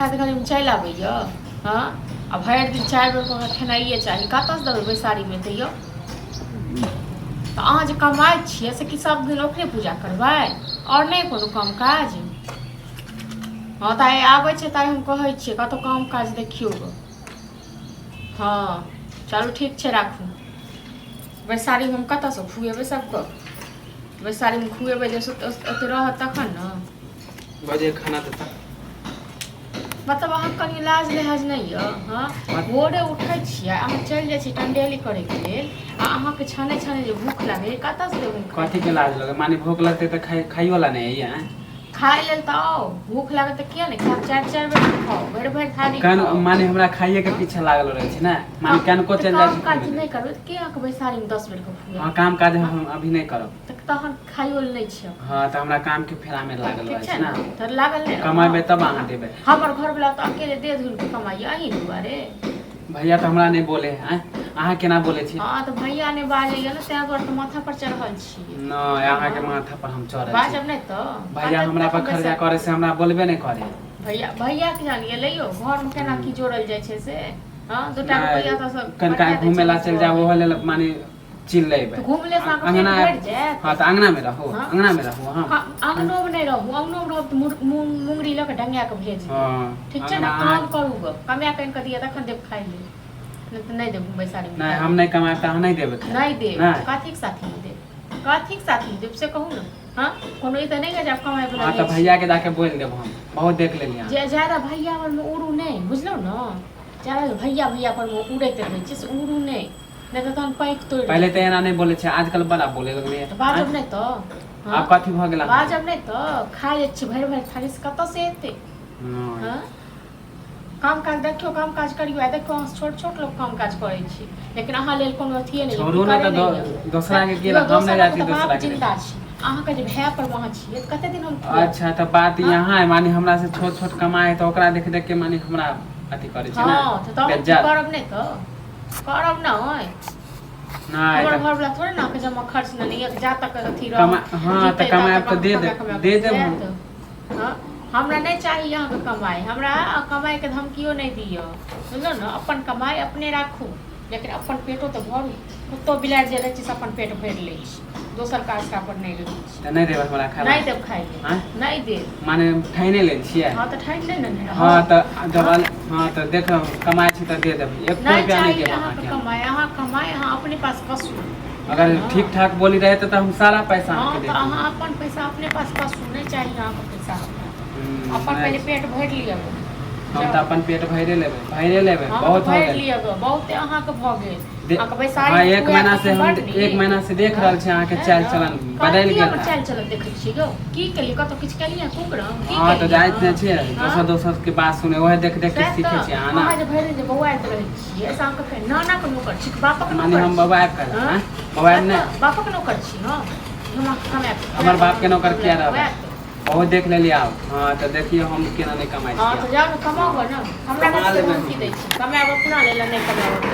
घड़ी चलि आबैया। हाँ आ भरि दिन 4 बेर खेनाइए चाही, कतऽसँ देबै बैसारीमे तैयो। तऽ अहाँ जे कमाइ छियै से कि सब दिन ओकरे पूजा करबै आओर नहि कोनो काम काज? हाँ तऽ आइ आबै छै तऽ हम कहै छियै कतहु काम काज देखियौ गऽ। हाँ चलू ठीक छै राखू। बैसारीमे हम कतऽसँ खुएबै सबके? बैसारीमे खुएबै जे ओते रहत तखन ने। बजे खाना देता मतलब अहाँ कनि लाज लिहाज नहीं यऽ? हाँ भोरे उठै छियै अहाँ चलि जाइ छी टंडेली करैके लेल आ अहाँके छाने छाने जे भूख लागै कतऽसँ देबै? कथी के लाज लगे? माने भूख लगते तो खाइयो वाला नहीं है। खाइ लेल तऽ आओ, भूख लागत तऽ किया नहि खाओ? 4 बेर खाओ, भरि भरि थाली खाओ। माने हमरा खाइए के पीछे लागल रहे छै ना। माने केन को चल जाय छै। काम काज नहीं करबै तऽ के अहाँके बैसारीमे 10 बेर के खुएत? हां काम काज हम अभी नहीं करब। तहन खाइयो लेल नहीं छियै। हां तऽ हमरा काम के फेरा में लागल रहे छै ना। तऽ लागल नहीं कमाबे तब अहाँ देबै। हमर घरवाला तऽ अकेले दे धुर के कमाइए अहीं दुआरे। भैया तो हमरा नहीं बोले हैं। अहाँ केना बोले छी? हां तऽ भैया ने बाजैया ना, तें पर तऽ माथा पर चढ़ल छी। नहीं अहाँ के माथा पर हम चढ़ल छी। बाजब नहीं तो भैया हमरा पर खर्चा करे से हमरा बोलबे नहीं करे। भैया के जानिए लइयो घर में केना की जोड़ल जाय छै से। हां 2 टा रुपया तऽ सब कनका घूमे ला चल जाओ ओहो ले माने चिल लेबे। तो घूमले से अंगना भेट जात। हां त अंगना में रहो, अंगना में रहो। हां अंगनो में नहीं रहू, अंगनो में रहब त मुंगरी ल के ढंगिया के भेज दे। हां ठीक छै ना, काम करू ग, कमाया कइन के दिया तखन देब खाइ ले। नहीं तो नहीं देब बैसारी में। नहीं हम नहीं कमाए त अहाँ नहीं देबे। नहीं देब, कथी के साथी देब? कथी के साथी देब से कहू ना। हां कोनो ई त नहीं है जे आप कमाए वाला। हां त भैया के जाके बोल देब हम, बहुत देख लेलिए। जे ज्यादा भैया पर में उड़ू नहीं, बुझलो ना? ज्यादा भैया पर में उड़ैत रहै छै से उड़ू नहीं। नहीं तो तहन पैक तोड़। पहले त एना नहीं बोले छै, आजकल बड़ा बोले लगले। बाजब नहीं तो। आप कथी भ गेला? बाजब नहीं तो खा जाइ छी भरि भरि थाली से कतऽ से एते? हां काम काज देखियो, काम काज करियो। देखो छोट छोट लोग काम काज करे छी, लेकिन अहाँ लेल कोनो अथिए नहीं। छोड़ू ना त दूसरा के केला हम नहीं जाती दूसरा के। जिंदा छी अहाँ के जे भै पर वहां छी कते दिन हम। अच्छा त बात यहाँ है, माने हमरा से छोट छोट कमाए त ओकरा देख देख के माने हमरा अथी करे छै ना। हां त करब नहीं तो करब ना होय। नहीं हमर घर वाला थोड़े ना के जमा खर्च नहीं है जा तक अथी रह। हां त कमाए त दे दे। हां हमरा नहीं चाहिए यहाँ के कमाई, हमरा कमाई के धमकियो नहीं दियो, बुझलो ना? अपन कमाई अपने राखू, लेकिन अपन पेटो तो भरू। कुत्तो बिलाड़ जे रहै छै से अपन पेट भरि लै छै, दोसर काज का पर नहीं रहै छै। त नहीं देब हमरा खाए? नहीं देब खाए ले। नहीं देब माने ठाइने ले छियै? हां त ठाइन ले ना। हां त जब हां त देख कमाई छी त दे देब। 1 रुपया नहीं देब अहाँ के। कमाई अहाँ अपने पास कसू। अगर ठीक ठाक बोली रहे तो हम सारा पैसा हां आपके दे तो देब। अहाँ अपन पैसा अपने पास कसू, नहीं चाहिए अहाँ के पैसा। अपन पहले पेट भरि लिया। हम त अपन पेट भरे लेबे बहुत हो भरि लिया गो, बहुत अहाँ के भ गेल। अहाँ के बैसारी। हां 1 महीना से हम 1 महीना से देख रहल छी अहाँ के चाल चलन बदल गेल। चाल चलन देखै छी गो, की केली कतो किछ केलिए कुकरम की? हां त जाइत नै छै, दोसर के बात सुने ओहे देख देख के सीखे छी अहाँ ना। अहाँ जे भरि जे बौआइत रहै छी ऐसा अहाँ के फेर नाना के नौकर छी, बापा के नौकर? माने हम बबाए कर हां बबाए नै बापा के नौकर छी। हां हम कमाए हमर बाप के नौकर किया रहबे? बहुत देख लेलिए आप। हां त देखिए हम केना नहीं कमाई छी। हां तो जाओ ना कमाओ ना, हमरा के धमकी दै छी कमाएब अपना लेल नहीं कमाएब।